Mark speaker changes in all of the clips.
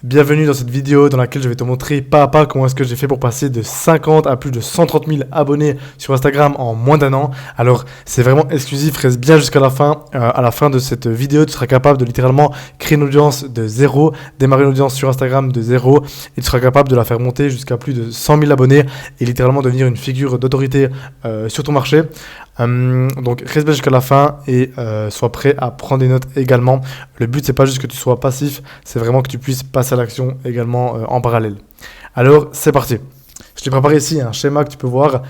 Speaker 1: Bienvenue dans cette vidéo dans laquelle je vais te montrer pas à pas comment est-ce que j'ai fait pour passer de 50 à plus de 130 000 abonnés sur Instagram en moins d'un an. Alors c'est vraiment exclusif, reste bien jusqu'à la fin. À la fin de cette vidéo, tu seras capable de littéralement créer une audience de zéro, démarrer une audience sur Instagram de zéro et tu seras capable de la faire monter jusqu'à plus de 100 000 abonnés et littéralement devenir une figure d'autorité sur ton marché. Donc reste bien jusqu'à la fin et sois prêt à prendre des notes également. Le but c'est pas juste que tu sois passif, c'est vraiment que tu puisses passer à l'action également en parallèle. Alors c'est parti. Je t'ai préparé ici un schéma que tu peux voir,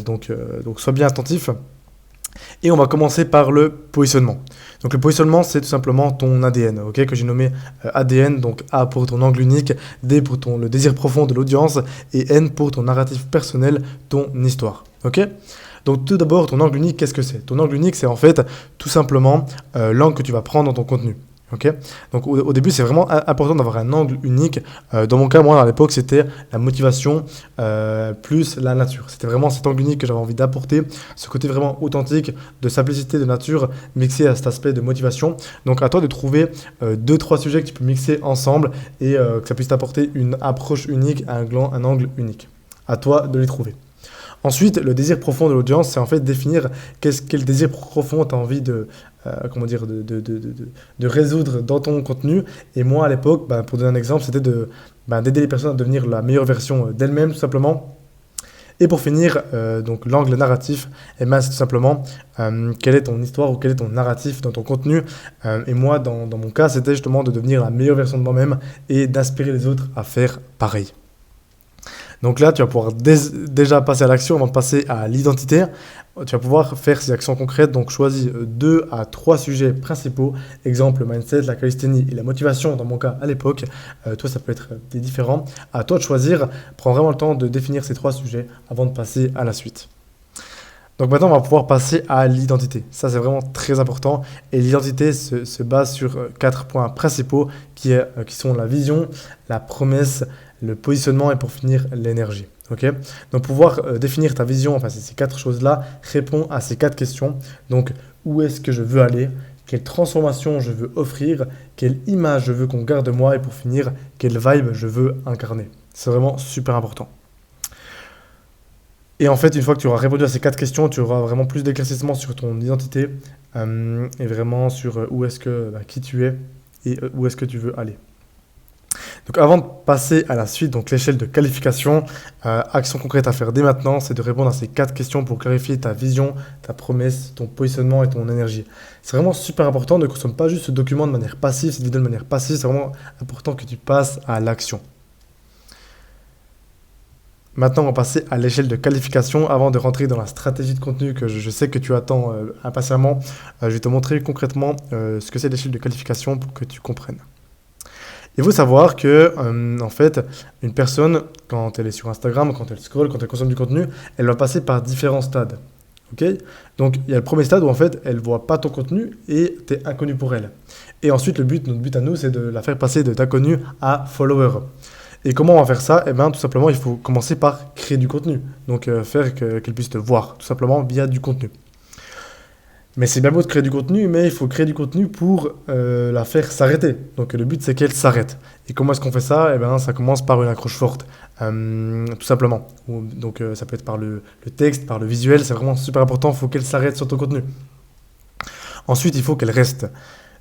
Speaker 1: donc sois bien attentif. Et on va commencer par le positionnement. Donc le positionnement, c'est tout simplement ton ADN, ok, que j'ai nommé ADN, donc A pour ton angle unique, D pour le désir profond de l'audience, et N pour ton narratif personnel, ton histoire, ok. Donc tout d'abord, ton angle unique, qu'est-ce que c'est? Ton angle unique, c'est en fait tout simplement l'angle que tu vas prendre dans ton contenu. Okay, donc au début, c'est vraiment important d'avoir un angle unique. Dans mon cas, moi, à l'époque, c'était la motivation plus la nature. C'était vraiment cet angle unique que j'avais envie d'apporter, ce côté vraiment authentique, de simplicité, de nature, mixé à cet aspect de motivation. Donc à toi de trouver 2-3 sujets que tu peux mixer ensemble et que ça puisse t'apporter une approche unique, un angle unique. À toi de les trouver. Ensuite, le désir profond de l'audience, c'est en fait définir quel désir profond tu as envie de résoudre dans ton contenu. Et moi, à l'époque, pour donner un exemple, c'était d'aider les personnes à devenir la meilleure version d'elles-mêmes, tout simplement. Et pour finir, donc l'angle narratif, c'est tout simplement quelle est ton histoire ou quel est ton narratif dans ton contenu. Et moi, dans mon cas, c'était justement de devenir la meilleure version de moi-même et d'inspirer les autres à faire pareil. Donc là, tu vas pouvoir déjà passer à l'action avant de passer à l'identité. Tu vas pouvoir faire ces actions concrètes. Donc, choisis 2 à 3 sujets principaux. Exemple, le mindset, la calisthénie et la motivation, dans mon cas à l'époque. Toi, ça peut être des différents. À toi de choisir. Prends vraiment le temps de définir ces 3 sujets avant de passer à la suite. Donc maintenant, on va pouvoir passer à l'identité. Ça, c'est vraiment très important. Et l'identité se base sur 4 points principaux qui sont la vision, la promesse, le positionnement et pour finir, l'énergie. Okay, donc pouvoir définir ta vision, enfin ces 4 choses-là, répond à ces 4 questions. Donc, où est-ce que je veux aller? Quelle transformation je veux offrir? Quelle image je veux qu'on garde de moi? Et pour finir, quelle vibe je veux incarner? C'est vraiment super important. Et en fait, une fois que tu auras répondu à ces 4 questions, tu auras vraiment plus d'éclaircissement sur ton identité et vraiment sur qui tu es et où est-ce que tu veux aller. Donc avant de passer à la suite, donc l'échelle de qualification, action concrète à faire dès maintenant, c'est de répondre à ces 4 questions pour clarifier ta vision, ta promesse, ton positionnement et ton énergie. C'est vraiment super important, ne consomme pas juste ce document de manière passive, cette vidéo de manière passive, c'est vraiment important que tu passes à l'action. Maintenant, on va passer à l'échelle de qualification. Avant de rentrer dans la stratégie de contenu que je sais que tu attends impatiemment, je vais te montrer concrètement ce que c'est l'échelle de qualification pour que tu comprennes. Il faut savoir que, en fait, une personne, quand elle est sur Instagram, quand elle scrolle, quand elle consomme du contenu, elle va passer par différents stades. Okay, donc, il y a le premier stade où, en fait, elle ne voit pas ton contenu et tu es inconnu pour elle. Et ensuite, notre but à nous, c'est de la faire passer de d'inconnu à follower. Et comment on va faire ça? Eh bien, tout simplement, il faut commencer par créer du contenu. Donc, faire qu'elle puisse te voir, tout simplement, via du contenu. Mais c'est bien beau de créer du contenu, mais il faut créer du contenu pour la faire s'arrêter. Donc le but, c'est qu'elle s'arrête. Et comment est-ce qu'on fait ça? Eh bien, ça commence par une accroche forte, tout simplement. Donc ça peut être par le texte, par le visuel, c'est vraiment super important, il faut qu'elle s'arrête sur ton contenu. Ensuite, il faut qu'elle reste.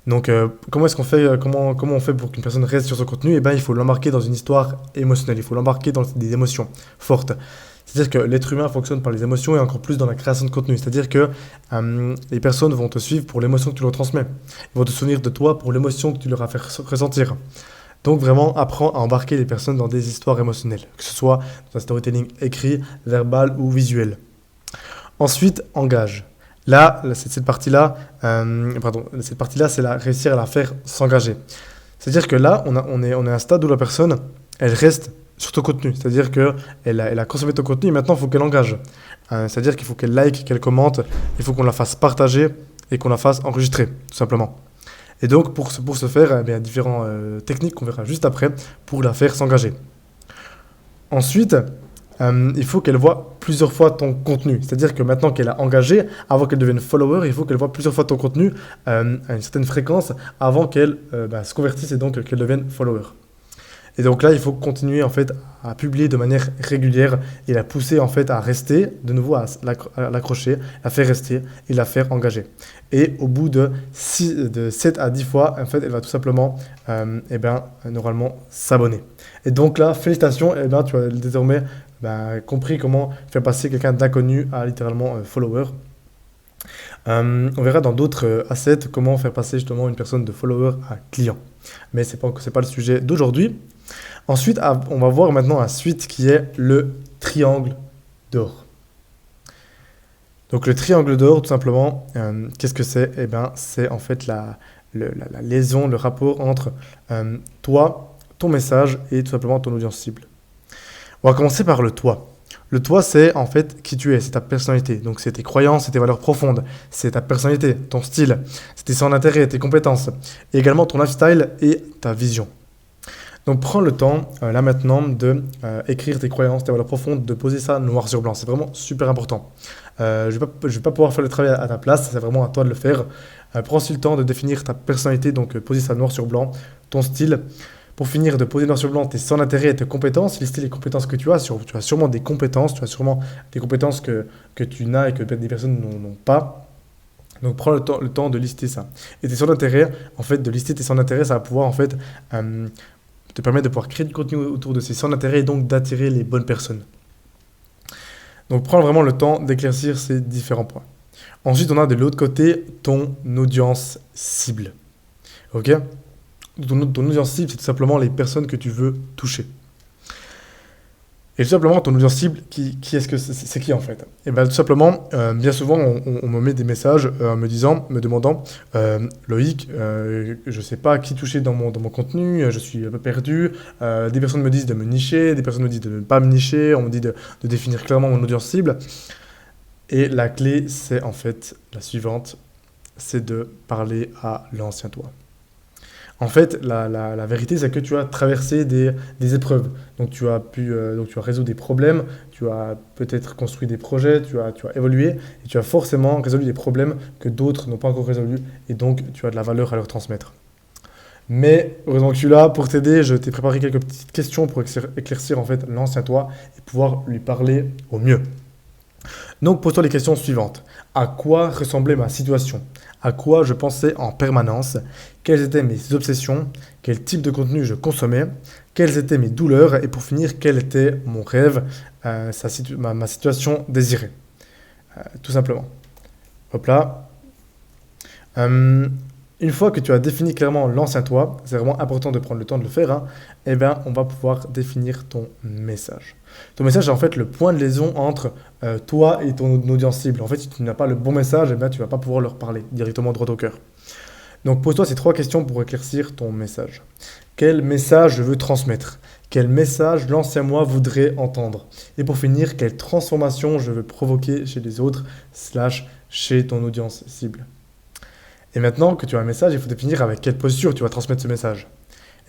Speaker 1: Donc comment est-ce qu'on fait, comment on fait pour qu'une personne reste sur son contenu? Eh bien, il faut l'embarquer dans une histoire émotionnelle, il faut l'embarquer dans des émotions fortes. C'est-à-dire que l'être humain fonctionne par les émotions et encore plus dans la création de contenu. C'est-à-dire que les personnes vont te suivre pour l'émotion que tu leur transmets. Ils vont te souvenir de toi pour l'émotion que tu leur as fait ressentir. Donc vraiment, apprends à embarquer les personnes dans des histoires émotionnelles, que ce soit dans un storytelling écrit, verbal ou visuel. Ensuite, engage. Là, cette partie-là, c'est réussir à la faire s'engager. C'est-à-dire que là, on est à un stade où la personne, elle reste sur ton contenu, c'est-à-dire qu'elle a consommé ton contenu et maintenant il faut qu'elle engage. C'est-à-dire qu'il faut qu'elle like, qu'elle commente, il faut qu'on la fasse partager et qu'on la fasse enregistrer, tout simplement. Et donc pour ce faire, il y a différentes techniques qu'on verra juste après pour la faire s'engager. Ensuite, il faut qu'elle voit plusieurs fois ton contenu. C'est-à-dire que maintenant qu'elle a engagé, avant qu'elle devienne follower, il faut qu'elle voit plusieurs fois ton contenu à une certaine fréquence avant qu'elle se convertisse et donc qu'elle devienne follower. Et donc là, il faut continuer en fait à publier de manière régulière et la pousser en fait à rester, de nouveau à l'accrocher, la faire rester et la faire engager. Et au bout de 7 à 10 fois, en fait, elle va tout simplement, normalement, s'abonner. Et donc là, félicitations, tu as désormais compris comment faire passer quelqu'un d'inconnu à littéralement follower. On verra dans d'autres assets comment faire passer justement une personne de follower à client. Mais c'est pas le sujet d'aujourd'hui. Ensuite, on va voir maintenant la suite qui est le triangle d'or. Donc le triangle d'or, tout simplement, qu'est-ce que c'est? Eh bien, c'est en fait la liaison, le rapport entre toi, ton message et tout simplement ton audience cible. On va commencer par le toi. Le toi, c'est en fait qui tu es, c'est ta personnalité. Donc c'est tes croyances, c'est tes valeurs profondes, c'est ta personnalité, ton style, c'est tes centres d'intérêt, tes compétences, et également ton lifestyle et ta vision. Donc prends le temps, là maintenant, de écrire tes croyances, tes valeurs profondes, de poser ça noir sur blanc. C'est vraiment super important. Je vais pas pouvoir faire le travail à ta place, c'est vraiment à toi de le faire. Prends aussi le temps de définir ta personnalité, donc poser ça noir sur blanc, ton style. Pour finir, de poser noir sur blanc tes centres d'intérêt et tes compétences, lister les compétences que tu as. Tu as sûrement des compétences, que tu n'as et que peut-être des personnes n'ont pas. Donc prends le temps de lister ça. Et tes centres d'intérêt, en fait, de lister tes centres d'intérêt, ça va pouvoir en fait te permettre de pouvoir créer du contenu autour de ces centres d'intérêt et donc d'attirer les bonnes personnes. Donc prends vraiment le temps d'éclaircir ces différents points. Ensuite, on a de l'autre côté ton audience cible. Ok? Ton audience cible, c'est tout simplement les personnes que tu veux toucher. Et tout simplement, ton audience cible, qui est-ce que c'est qui en fait? Et bien tout simplement, bien souvent, on me met des messages me demandant Loïc, je ne sais pas qui toucher dans mon contenu, je suis un peu perdu. Des personnes me disent de me nicher, des personnes me disent de ne pas me nicher, on me dit de définir clairement mon audience cible. Et la clé, c'est en fait la suivante, c'est de parler à l'ancien toi. En fait, la vérité, c'est que tu as traversé des épreuves. Donc, tu as résoudre des problèmes, tu as peut-être construit des projets, tu as évolué et tu as forcément résolu des problèmes que d'autres n'ont pas encore résolus. Et donc, tu as de la valeur à leur transmettre. Mais heureusement que je suis là pour t'aider. Je t'ai préparé quelques petites questions pour éclaircir en fait l'ancien toi et pouvoir lui parler au mieux. Donc, pose-toi les questions suivantes. À quoi ressemblait ma situation? À quoi je pensais en permanence? Quelles étaient mes obsessions? Quel type de contenu je consommais? Quelles étaient mes douleurs? Et pour finir, quel était mon rêve, ma situation désirée? Tout simplement. Hop là. Une fois que tu as défini clairement l'ancien toi, c'est vraiment important de prendre le temps de le faire, hein, eh bien, on va pouvoir définir ton message. Ton message est en fait le point de liaison entre toi et ton audience cible. En fait, si tu n'as pas le bon message, eh bien, tu ne vas pas pouvoir leur parler directement droit au cœur. Donc, pose-toi ces 3 questions pour éclaircir ton message. Quel message je veux transmettre? Quel message l'ancien moi voudrait entendre? Et pour finir, quelle transformation je veux provoquer chez les autres / chez ton audience cible? Et maintenant que tu as un message, il faut définir avec quelle posture tu vas transmettre ce message.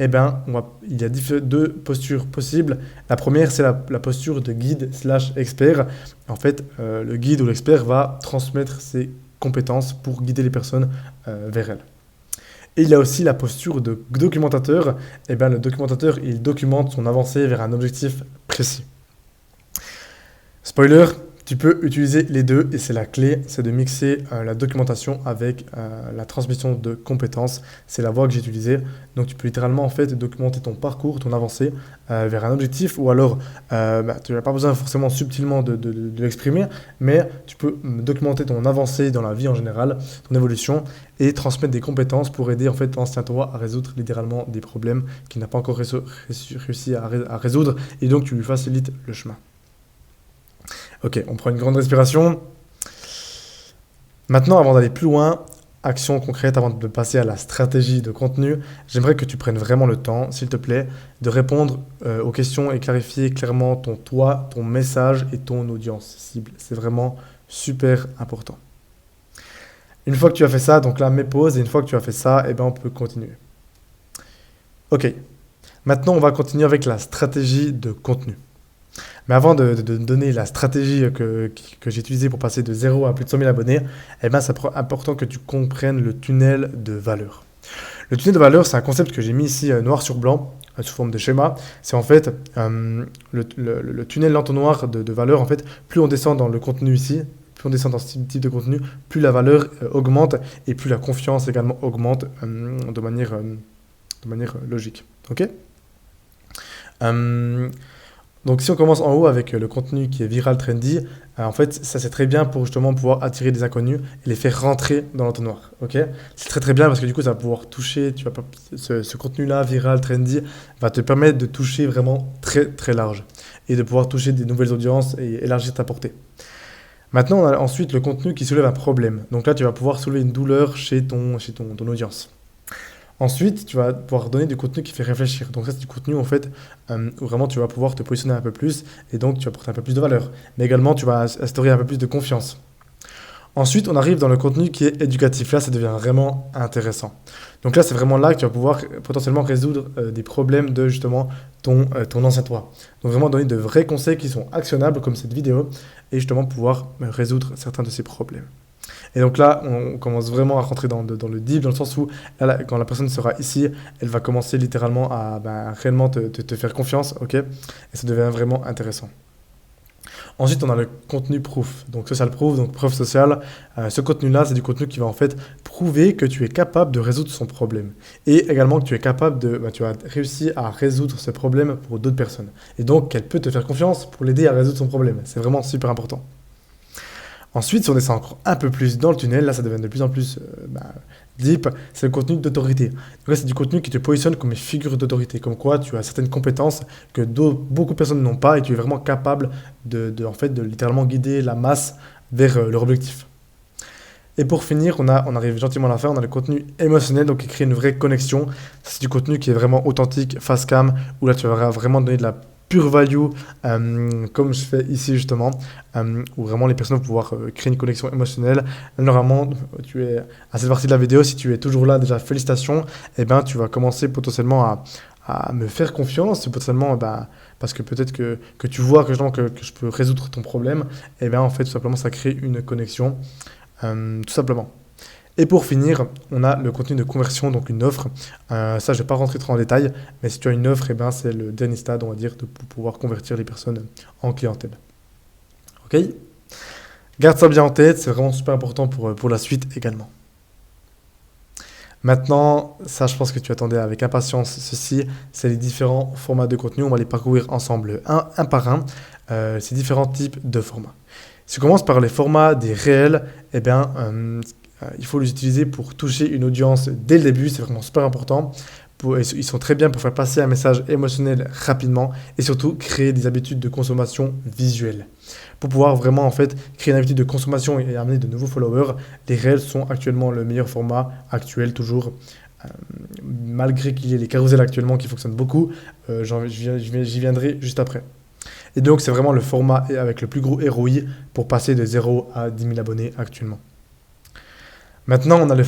Speaker 1: Eh bien, il y a 2 postures possibles. La première, c'est la posture de guide / expert. En fait, le guide ou l'expert va transmettre ses compétences pour guider les personnes vers elle. Et il y a aussi la posture de documentateur. Eh bien, le documentateur, il documente son avancée vers un objectif précis. Spoiler, tu peux utiliser les deux et c'est la clé, c'est de mixer la documentation avec la transmission de compétences. C'est la voie que j'ai utilisée. Donc tu peux littéralement en fait documenter ton parcours, ton avancée vers un objectif ou alors tu n'as pas besoin forcément subtilement de l'exprimer, mais tu peux documenter ton avancée dans la vie en général, ton évolution et transmettre des compétences pour aider en fait l'ancien toi à résoudre littéralement des problèmes qu'il n'a pas encore réussi à résoudre et donc tu lui facilites le chemin. Ok, on prend une grande respiration. Maintenant, avant d'aller plus loin, action concrète, avant de passer à la stratégie de contenu, j'aimerais que tu prennes vraiment le temps, s'il te plaît, de répondre aux questions et clarifier clairement ton toi, ton message et ton audience cible. C'est vraiment super important. Une fois que tu as fait ça, donc là, mets pause, et une fois que tu as fait ça, eh ben, on peut continuer. Ok, maintenant, on va continuer avec la stratégie de contenu. Mais avant de donner la stratégie que j'ai utilisée pour passer de 0 à plus de 100 000 abonnés, eh ben, c'est important que tu comprennes le tunnel de valeur. Le tunnel de valeur, c'est un concept que j'ai mis ici noir sur blanc. sous forme de schéma, c'est en fait le tunnel l'entonnoir de valeur. En fait, plus on descend dans le contenu ici, plus on descend dans ce type de contenu, plus la valeur augmente et plus la confiance également augmente de manière logique. Ok. Euh, donc si on commence en haut avec le contenu qui est viral trendy, en fait ça c'est très bien pour justement pouvoir attirer des inconnus et les faire rentrer dans l'entonnoir. Ok, c'est très très bien parce que du coup ça va pouvoir toucher, tu vas pas, ce contenu-là viral trendy va te permettre de toucher vraiment très très large et de pouvoir toucher des nouvelles audiences et élargir ta portée. Maintenant on a ensuite le contenu qui soulève un problème. Donc là tu vas pouvoir soulever une douleur chez ton audience. Ensuite, tu vas pouvoir donner du contenu qui fait réfléchir. Donc ça, c'est du contenu en fait où vraiment tu vas pouvoir te positionner un peu plus et donc tu vas apporter un peu plus de valeur. Mais également, tu vas instaurer un peu plus de confiance. Ensuite, on arrive dans le contenu qui est éducatif. Là, ça devient vraiment intéressant. Donc là, c'est vraiment là que tu vas pouvoir potentiellement résoudre des problèmes de justement ton ancien toi. Donc vraiment donner de vrais conseils qui sont actionnables comme cette vidéo et justement pouvoir résoudre certains de ces problèmes. Et donc là, on commence vraiment à rentrer dans le deep, dans le sens où quand la personne sera ici, elle va commencer littéralement à réellement te faire confiance, ok? Et ça devient vraiment intéressant. Ensuite, on a le contenu proof, donc social proof, donc preuve sociale. Ce contenu-là, c'est du contenu qui va en fait prouver que tu es capable de résoudre son problème. Et également que tu es capable tu as réussi à résoudre ce problème pour d'autres personnes. Et donc, qu'elle peut te faire confiance pour l'aider à résoudre son problème. C'est vraiment super important. Ensuite, si on descend encore un peu plus dans le tunnel, là ça devient de plus en plus deep, c'est le contenu d'autorité. Donc là, c'est du contenu qui te positionne comme une figure d'autorité, comme quoi tu as certaines compétences que beaucoup de personnes n'ont pas et tu es vraiment capable en fait, de littéralement guider la masse vers leur objectif. Et pour finir, on arrive gentiment à la fin, on a le contenu émotionnel, donc qui crée une vraie connexion. C'est du contenu qui est vraiment authentique, face cam, où là tu vas vraiment donner de la pure value, comme je fais ici justement, où vraiment les personnes vont pouvoir créer une connexion émotionnelle. Normalement, tu es à cette partie de la vidéo, si tu es toujours là, déjà félicitations, et ben tu vas commencer potentiellement à me faire confiance, potentiellement parce que peut-être que tu vois que je peux résoudre ton problème, et bien en fait tout simplement ça crée une connexion, tout simplement. Et pour finir, on a le contenu de conversion, donc une offre. Ça, je ne vais pas rentrer trop en détail, mais si tu as une offre, c'est le dernier stade, on va dire, pour pouvoir convertir les personnes en clientèle. Ok? Garde ça bien en tête, c'est vraiment super important pour la suite également. Maintenant, ça, je pense que tu attendais avec impatience ceci, c'est les différents formats de contenu. On va les parcourir ensemble un par un, ces différents types de formats. Si on commence par les formats des réels, il faut les utiliser pour toucher une audience dès le début, c'est vraiment super important. Ils sont très bien pour faire passer un message émotionnel rapidement et surtout créer des habitudes de consommation visuelle. Pour pouvoir vraiment en fait créer une habitude de consommation et amener de nouveaux followers, les réels sont actuellement le meilleur format actuel toujours. Malgré qu'il y ait les carousels actuellement qui fonctionnent beaucoup, j'y viendrai juste après. Et donc c'est vraiment le format avec le plus gros ROI pour passer de 0 à 10 000 abonnés actuellement. Maintenant, on a le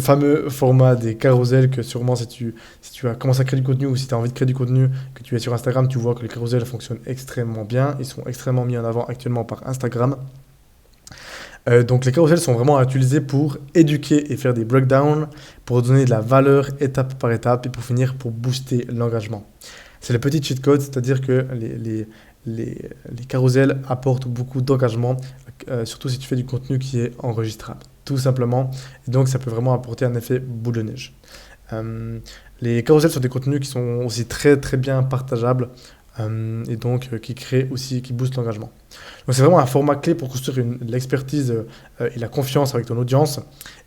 Speaker 1: fameux format des carousels que sûrement si tu as commencé à créer du contenu ou si tu as envie de créer du contenu, que tu es sur Instagram, tu vois que les carousels fonctionnent extrêmement bien. Ils sont extrêmement mis en avant actuellement par Instagram. Donc les carousels sont vraiment à utiliser pour éduquer et faire des breakdowns, pour donner de la valeur étape par étape et pour finir pour booster l'engagement. C'est le petit cheat code, c'est-à-dire que les carousels apportent beaucoup d'engagement, surtout si tu fais du contenu qui est enregistrable, tout simplement. Et donc, ça peut vraiment apporter un effet boule de neige. Les carousels sont des contenus qui sont aussi très très bien partageables et donc qui boostent l'engagement. Donc, c'est vraiment un format clé pour construire l'expertise et la confiance avec ton audience.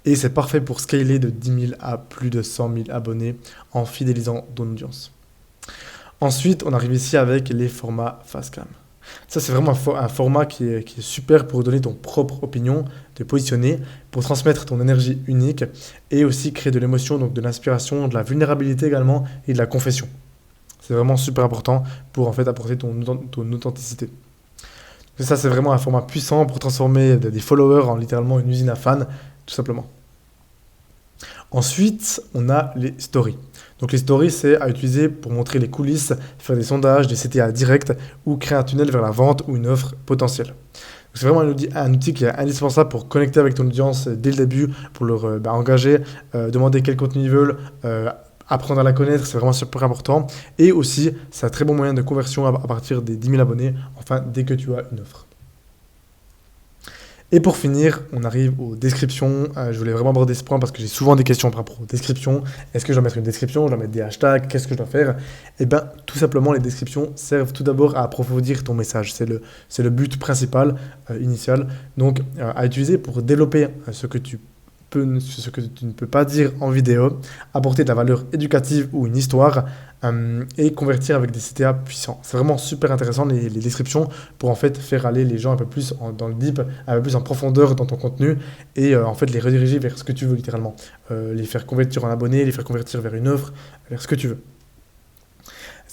Speaker 1: Et c'est parfait pour scaler de 10 000 à plus de 100 000 abonnés en fidélisant ton audience. Ensuite, on arrive ici avec les formats Facecam. Ça, c'est vraiment un format qui est super pour donner ton propre opinion, te positionner, pour transmettre ton énergie unique et aussi créer de l'émotion, donc de l'inspiration, de la vulnérabilité également et de la confession. C'est vraiment super important pour en fait apporter ton authenticité. Et ça, c'est vraiment un format puissant pour transformer des followers en littéralement une usine à fans, tout simplement. Ensuite, on a les stories. Donc les stories, c'est à utiliser pour montrer les coulisses, faire des sondages, des CTA directs ou créer un tunnel vers la vente ou une offre potentielle. C'est vraiment un outil qui est indispensable pour connecter avec ton audience dès le début, pour leur engager, demander quel contenu ils veulent, apprendre à la connaître, c'est vraiment super important. Et aussi, c'est un très bon moyen de conversion à partir des 10 000 abonnés, enfin, dès que tu as une offre. Et pour finir, on arrive aux descriptions. Je voulais vraiment aborder ce point parce que j'ai souvent des questions par rapport aux descriptions. Est-ce que je dois mettre une description? Je dois mettre des hashtags? Qu'est-ce que je dois faire? Eh bien, tout simplement, les descriptions servent tout d'abord à approfondir ton message. C'est le but principal, initial. Donc, à utiliser pour développer ce que tu ne peux pas dire en vidéo, apporter de la valeur éducative ou une histoire et convertir avec des CTA puissants. C'est vraiment super intéressant les descriptions pour en fait faire aller les gens un peu plus dans le deep, un peu plus en profondeur dans ton contenu et en fait les rediriger vers ce que tu veux littéralement. Les faire convertir en abonnés, les faire convertir vers une offre, vers ce que tu veux.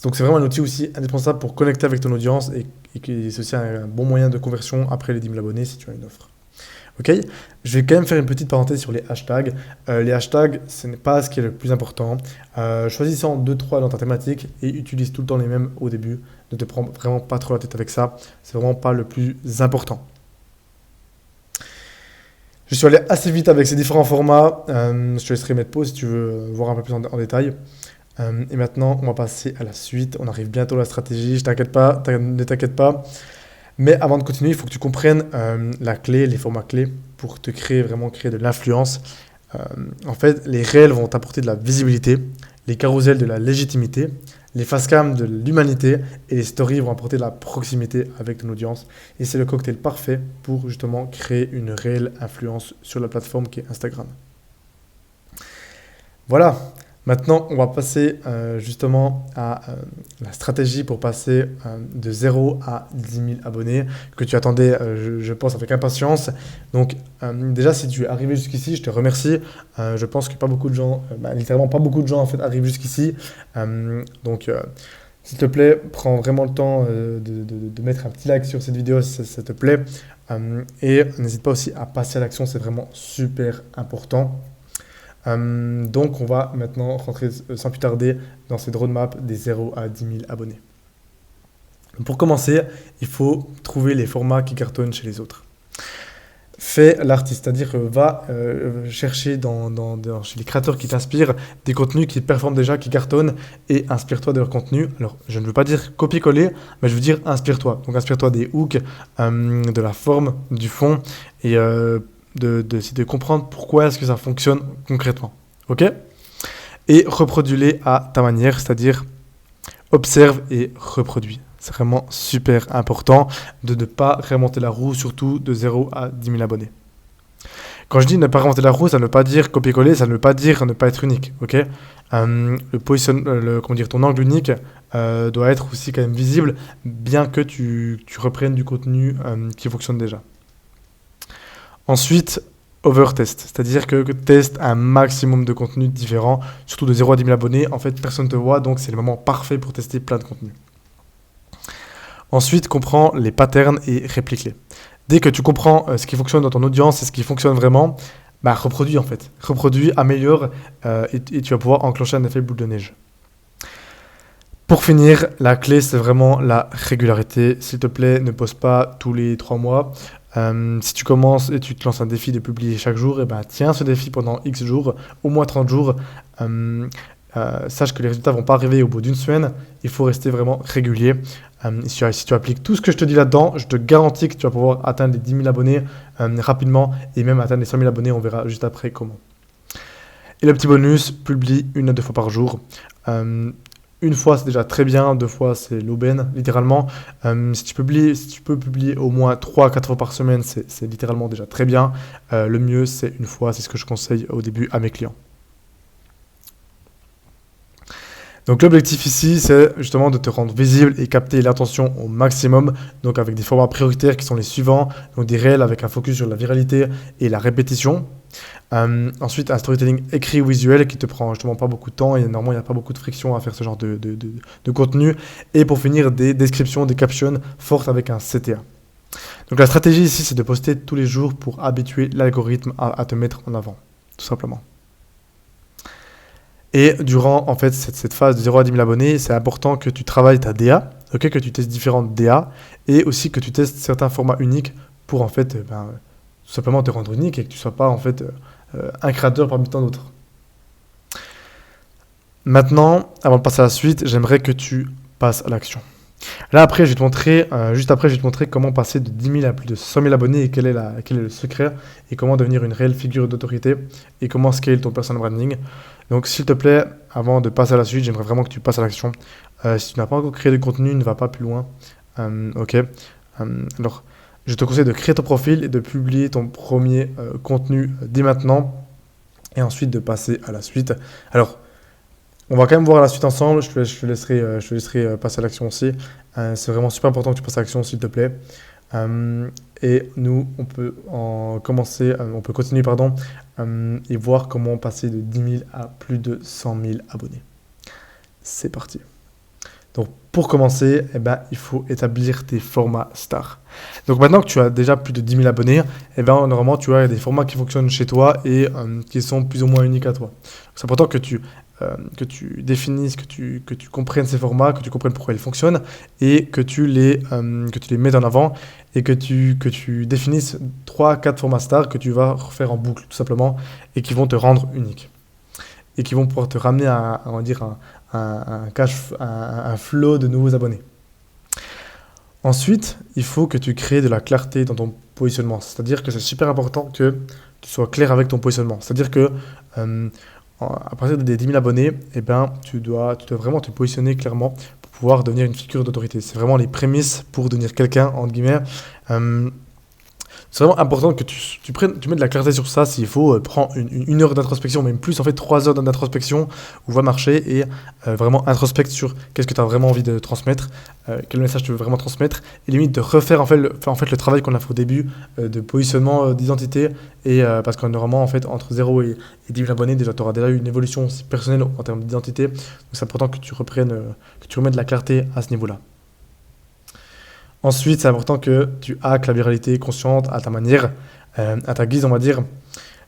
Speaker 1: Donc c'est vraiment un outil aussi indispensable pour connecter avec ton audience et c'est aussi un bon moyen de conversion après les 10 000 abonnés si tu as une offre. Ok, je vais quand même faire une petite parenthèse sur les hashtags. Les hashtags, ce n'est pas ce qui est le plus important. Choisis-en 2-3 dans ta thématique et utilise tout le temps les mêmes au début. Ne te prends vraiment pas trop la tête avec ça. C'est vraiment pas le plus important. Je suis allé assez vite avec ces différents formats. Je te laisserai mettre pause si tu veux voir un peu plus en détail. Et maintenant, on va passer à la suite. On arrive bientôt à la stratégie. Ne t'inquiète pas. Mais avant de continuer, il faut que tu comprennes la clé, les formats clés pour te créer de l'influence. En fait, les réels vont t'apporter de la visibilité, les carousels de la légitimité, les facecam de l'humanité et les stories vont apporter de la proximité avec ton audience. Et c'est le cocktail parfait pour justement créer une réelle influence sur la plateforme qui est Instagram. Voilà. Maintenant, on va passer justement à la stratégie pour passer de 0 à 10 000 abonnés que tu attendais, je pense, avec impatience. Donc, déjà, si tu es arrivé jusqu'ici, je te remercie. Je pense que pas beaucoup de gens, littéralement pas beaucoup de gens en fait, arrivent jusqu'ici. Donc, s'il te plaît, prends vraiment le temps de mettre un petit like sur cette vidéo si ça te plaît. Et n'hésite pas aussi à passer à l'action, c'est vraiment super important. Donc on va maintenant rentrer sans plus tarder dans cette roadmap des 0 à 10 000 abonnés. Pour commencer, il faut trouver les formats qui cartonnent chez les autres. Fais l'artiste, c'est-à-dire va chercher chez les créateurs qui t'inspirent des contenus qui performent déjà, qui cartonnent et inspire-toi de leur contenu. Alors je ne veux pas dire copier-coller, mais je veux dire inspire-toi. Donc inspire-toi des hooks, de la forme, du fond et de comprendre pourquoi est-ce que ça fonctionne concrètement. Ok? Et reproduis-les à ta manière, c'est-à-dire observe et reproduis. C'est vraiment super important de ne pas réinventer la roue, surtout de 0 à 10 000 abonnés. Quand je dis ne pas réinventer la roue, ça ne veut pas dire copier-coller, ça ne veut pas dire ne pas être unique. Ok? Ton angle unique doit être aussi quand même visible, bien que tu reprennes du contenu qui fonctionne déjà. Ensuite, overtest, c'est-à-dire que teste un maximum de contenus différents, surtout de 0 à 10 000 abonnés. En fait, personne ne te voit, donc c'est le moment parfait pour tester plein de contenus. Ensuite, comprends les patterns et réplique-les. Dès que tu comprends ce qui fonctionne dans ton audience et ce qui fonctionne vraiment, reproduis en fait. Reproduis, améliore et tu vas pouvoir enclencher un effet boule de neige. Pour finir, la clé, c'est vraiment la régularité. S'il te plaît, ne poste pas tous les 3 mois. Si tu commences et tu te lances un défi de publier chaque jour, tiens ce défi pendant X jours, au moins 30 jours. Sache que les résultats ne vont pas arriver au bout d'une semaine. Il faut rester vraiment régulier. Si tu appliques tout ce que je te dis là-dedans, je te garantis que tu vas pouvoir atteindre les 10 000 abonnés rapidement et même atteindre les 100 000 abonnés. On verra juste après comment. Et le petit bonus, publie 1 à 2 fois par jour. Une fois, c'est déjà très bien. 2 fois, c'est l'aubaine, littéralement. Si tu peux publier au moins 3 à 4 fois par semaine, c'est littéralement déjà très bien. Le mieux, c'est 1 fois. C'est ce que je conseille au début à mes clients. Donc l'objectif ici, c'est justement de te rendre visible et capter l'attention au maximum, donc avec des formats prioritaires qui sont les suivants, donc des réels avec un focus sur la viralité et la répétition. Ensuite, un storytelling écrit ou visuel qui te prend justement pas beaucoup de temps et normalement il n'y a pas beaucoup de friction à faire ce genre de contenu. Et pour finir, des descriptions, des captions fortes avec un CTA. Donc la stratégie ici, c'est de poster tous les jours pour habituer l'algorithme à te mettre en avant, tout simplement. Et durant en fait cette phase de 0 à 10 000 abonnés, c'est important que tu travailles ta DA, que tu testes différentes DA et aussi que tu testes certains formats uniques pour en fait tout simplement te rendre unique et que tu ne sois pas en fait un créateur parmi tant d'autres. Maintenant, avant de passer à la suite, j'aimerais que tu passes à l'action. Là, après, je vais te montrer, juste après, je vais te montrer comment passer de 10 000 à plus de 100 000 abonnés et quel est le secret et comment devenir une réelle figure d'autorité et comment scale ton personal branding. Donc, s'il te plaît, avant de passer à la suite, j'aimerais vraiment que tu passes à l'action. Si tu n'as pas encore créé de contenu, ne va pas plus loin. Ok. Alors, je te conseille de créer ton profil et de publier ton premier contenu dès maintenant et ensuite de passer à la suite. Alors, on va quand même voir la suite ensemble. Je te laisserai passer à l'action aussi. C'est vraiment super important que tu passes à l'action, s'il te plaît. Et nous, on peut on peut continuer, pardon, et voir comment passer de 10 000 à plus de 100 000 abonnés. C'est parti. Donc, pour commencer, eh ben, il faut établir tes formats stars. Donc, maintenant que tu as déjà plus de 10 000 abonnés, eh ben, normalement, tu as des formats qui fonctionnent chez toi et qui sont plus ou moins uniques à toi. C'est important que tu définisses, que tu comprennes ces formats, que tu comprennes pourquoi ils fonctionnent et que tu les mettes en avant et que tu définisses 3 4 formats stars que tu vas refaire en boucle, tout simplement, et qui vont te rendre unique et qui vont pouvoir te ramener à, on va dire, un flow de nouveaux abonnés. Ensuite, il faut que tu crées de la clarté dans ton positionnement. C'est-à-dire que c'est super important que tu sois clair avec ton positionnement. C'est-à-dire que à partir des 10 000 abonnés, eh ben, tu dois vraiment te positionner clairement pour pouvoir devenir une figure d'autorité. C'est vraiment les prémices pour devenir quelqu'un, entre guillemets. Euh, c'est vraiment important que tu mettes de la clarté sur ça. S'il faut, prends une heure d'introspection, même plus, en fait 3 heures d'introspection, où va marcher et vraiment introspecte sur qu'est-ce que tu as vraiment envie de transmettre, quel message tu veux vraiment transmettre, et limite de refaire en fait, le travail qu'on a fait au début de positionnement, d'identité, et parce que normalement, en fait, entre 0 et 10 000 abonnés, déjà, tu auras déjà eu une évolution aussi personnelle en termes d'identité, donc c'est important que que tu remettes de la clarté à ce niveau-là. Ensuite, c'est important que tu hackes la viralité consciente à ta manière, à ta guise, on va dire,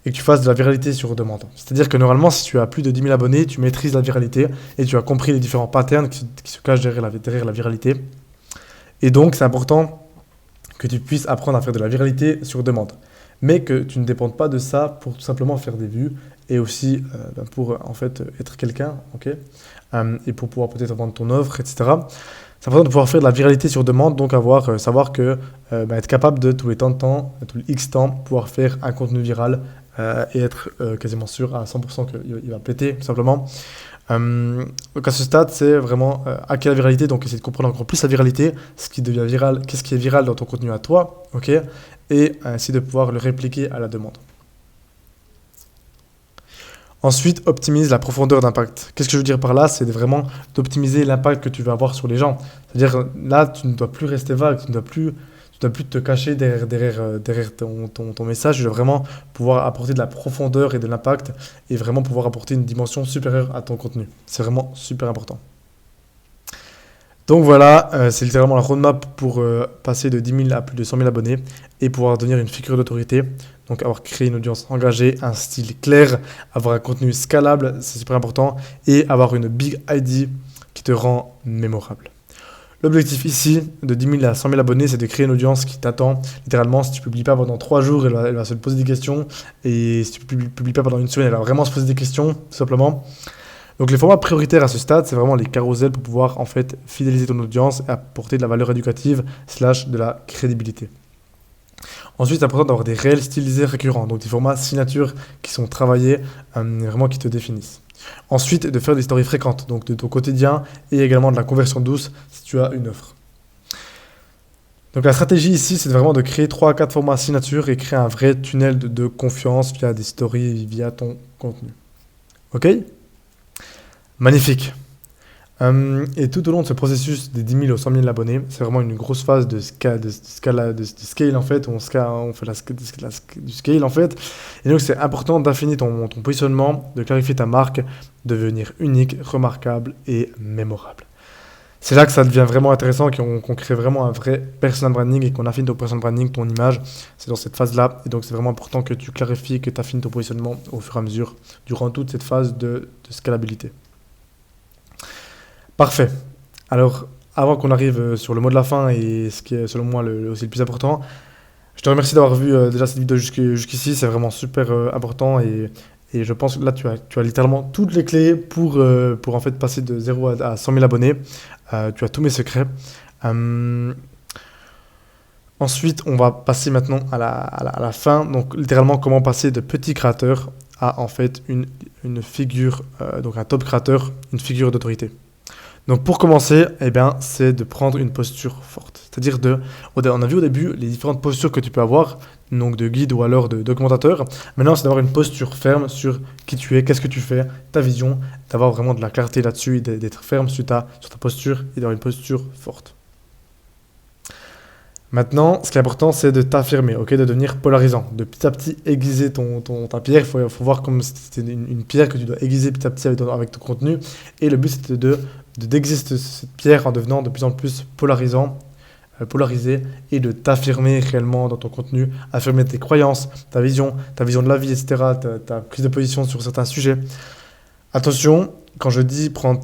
Speaker 1: et que tu fasses de la viralité sur demande. C'est-à-dire que normalement, si tu as plus de 10 000 abonnés, tu maîtrises la viralité et tu as compris les différents patterns qui se cachent derrière la viralité. Et donc, c'est important que tu puisses apprendre à faire de la viralité sur demande. Mais que tu ne dépendes pas de ça pour tout simplement faire des vues et aussi pour en fait être quelqu'un, ok. Et pour pouvoir peut-être vendre ton offre, etc. C'est important de pouvoir faire de la viralité sur demande, donc savoir que être capable de tous les temps de temps, tous les X temps, pouvoir faire un contenu viral et être quasiment sûr à 100% qu'il va péter, tout simplement. Donc à ce stade, c'est vraiment hacker la viralité, donc essayer de comprendre encore plus la viralité, ce qui devient viral, qu'est-ce qui est viral dans ton contenu à toi, ok, et essayer de pouvoir le répliquer à la demande. Ensuite, optimise la profondeur d'impact. Qu'est-ce que je veux dire par là? C'est vraiment d'optimiser l'impact que tu vas avoir sur les gens. C'est-à-dire, là, tu ne dois plus rester vague, tu dois plus te cacher derrière ton message. Tu dois vraiment pouvoir apporter de la profondeur et de l'impact et vraiment pouvoir apporter une dimension supérieure à ton contenu. C'est vraiment super important. Donc voilà, c'est littéralement la roadmap pour passer de 10 000 à plus de 100 000 abonnés et pouvoir devenir une figure d'autorité. Donc avoir créé une audience engagée, un style clair, avoir un contenu scalable, c'est super important, et avoir une big ID qui te rend mémorable. L'objectif ici, de 10 000 à 100 000 abonnés, c'est de créer une audience qui t'attend. Littéralement, si tu ne publies pas pendant 3 jours, elle va se poser des questions. Et si tu ne publies pas pendant une semaine, elle va vraiment se poser des questions, tout simplement. Donc les formats prioritaires à ce stade, c'est vraiment les carousels pour pouvoir en fait fidéliser ton audience et apporter de la valeur éducative / de la crédibilité. Ensuite, c'est important d'avoir des réels stylisés récurrents, donc des formats signatures qui sont travaillés, vraiment qui te définissent. Ensuite, de faire des stories fréquentes, donc de ton quotidien et également de la conversion douce si tu as une offre. Donc la stratégie ici, c'est vraiment de créer 3 à 4 formats signatures et créer un vrai tunnel de confiance via des stories, via ton contenu. Ok? Magnifique. Et tout au long de ce processus des 10 000 aux 100 000 abonnés, c'est vraiment une grosse phase de scale en fait, où on fait du scale en fait. Et donc c'est important d'affiner ton positionnement, de clarifier ta marque, de devenir unique, remarquable et mémorable. C'est là que ça devient vraiment intéressant, qu'on crée vraiment un vrai personal branding et qu'on affine ton personal branding, ton image. C'est dans cette phase-là. Et donc c'est vraiment important que tu clarifies, que tu affines ton positionnement au fur et à mesure durant toute cette phase de scalabilité. Parfait. Alors, avant qu'on arrive sur le mot de la fin et ce qui est selon moi aussi le plus important, je te remercie d'avoir vu déjà cette vidéo jusqu'ici. C'est vraiment super important Et je pense que là, tu as littéralement toutes les clés pour en fait passer de 0 à 100 000 abonnés. Tu as tous mes secrets. Euh, Ensuite, on va passer maintenant à la fin. Donc, littéralement, comment passer de petit créateur à en fait une figure, donc un top créateur, une figure d'autorité. Donc pour commencer, eh bien, c'est de prendre une posture forte. C'est-à-dire on a vu au début les différentes postures que tu peux avoir, donc de guide ou alors de documentateur. Maintenant, c'est d'avoir une posture ferme sur qui tu es, qu'est-ce que tu fais, ta vision, d'avoir vraiment de la clarté là-dessus, et d'être ferme sur ta posture et d'avoir une posture forte. Maintenant, ce qui est important, c'est de t'affirmer, ok, de devenir polarisant, de petit à petit aiguiser ta pierre. Faut voir comme si c'était une pierre que tu dois aiguiser petit à petit avec ton contenu. Et le but, c'est d'aiguiser cette pierre en devenant de plus en plus polarisé et de t'affirmer réellement dans ton contenu, affirmer tes croyances, ta vision de la vie, etc., ta prise de position sur certains sujets. Attention, quand je dis prendre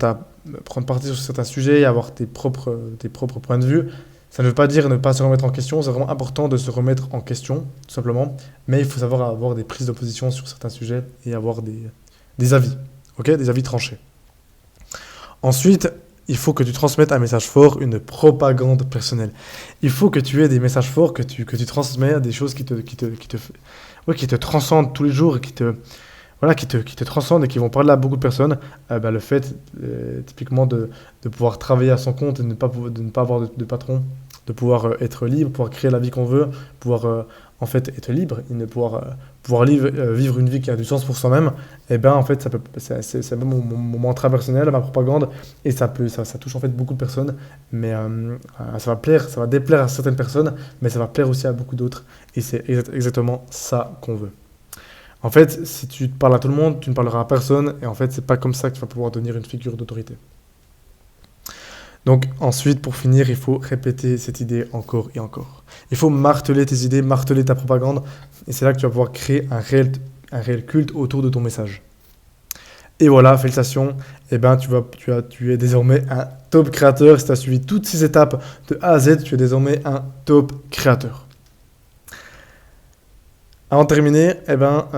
Speaker 1: parti sur certains sujets et avoir tes propres points de vue, ça ne veut pas dire ne pas se remettre en question, c'est vraiment important de se remettre en question, tout simplement, mais il faut savoir avoir des prises de position sur certains sujets et avoir des avis, ok, des avis tranchés. Ensuite, il faut que tu transmettes un message fort, une propagande personnelle. Il faut que tu aies des messages forts, que tu transmets des choses ouais, qui te transcendent tous les jours et voilà, qui te transcendent et qui vont parler à beaucoup de personnes. Le fait, typiquement, de pouvoir travailler à son compte et de ne pas avoir de patron, de pouvoir être libre, pouvoir créer la vie qu'on veut, pouvoir en fait être libre et pouvoir vivre une vie qui a du sens pour soi-même, et ben en fait c'est mon mantra personnel, ma propagande, et ça touche en fait beaucoup de personnes, mais ça va déplaire à certaines personnes, mais ça va plaire aussi à beaucoup d'autres, et c'est exactement ça qu'on veut. En fait, si tu parles à tout le monde, tu ne parleras à personne, et en fait c'est pas comme ça que tu vas pouvoir devenir une figure d'autorité. Donc ensuite, pour finir, il faut répéter cette idée encore et encore. Il faut marteler tes idées, marteler ta propagande, et c'est là que tu vas pouvoir créer un réel culte autour de ton message. Et voilà, félicitations, eh ben, tu es désormais un top créateur. Si tu as suivi toutes ces étapes de A à Z, tu es désormais un top créateur. Avant de terminer, eh ben,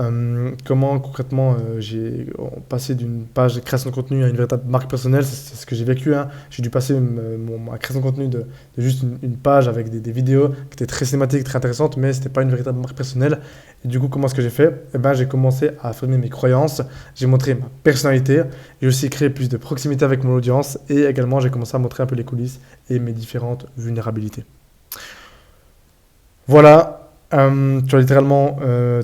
Speaker 1: comment concrètement j'ai passé d'une page de création de contenu à une véritable marque personnelle, c'est ce que j'ai vécu, hein. J'ai dû passer ma création de contenu de juste une page avec des vidéos qui étaient très cinématiques, très intéressantes, mais c'était pas une véritable marque personnelle. Et du coup, comment est-ce que j'ai fait? Eh ben, j'ai commencé à affirmer mes croyances, j'ai montré ma personnalité, j'ai aussi créé plus de proximité avec mon audience, et également j'ai commencé à montrer un peu les coulisses et mes différentes vulnérabilités. Voilà. Tu as littéralement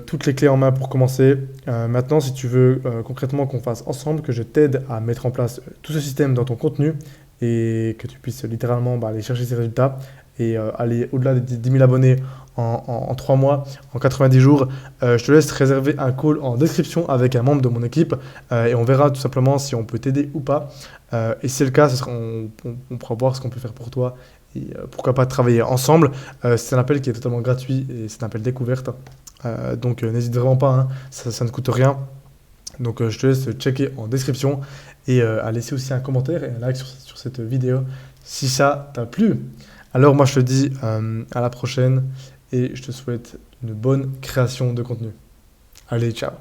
Speaker 1: toutes les clés en main pour commencer. Maintenant, si tu veux concrètement qu'on fasse ensemble, que je t'aide à mettre en place tout ce système dans ton contenu et que tu puisses littéralement aller chercher ces résultats et aller au-delà des 10 000 abonnés en 3 mois, en 90 jours, je te laisse réserver un call en description avec un membre de mon équipe et on verra tout simplement si on peut t'aider ou pas. Et si c'est le cas, on pourra voir ce qu'on peut faire pour toi et pourquoi pas travailler ensemble. C'est un appel qui est totalement gratuit et c'est un appel découverte. Donc n'hésite vraiment pas, hein, ça ne coûte rien. Donc je te laisse checker en description et à laisser aussi un commentaire et un like sur cette vidéo si ça t'a plu. Alors moi je te dis à la prochaine et je te souhaite une bonne création de contenu. Allez, ciao!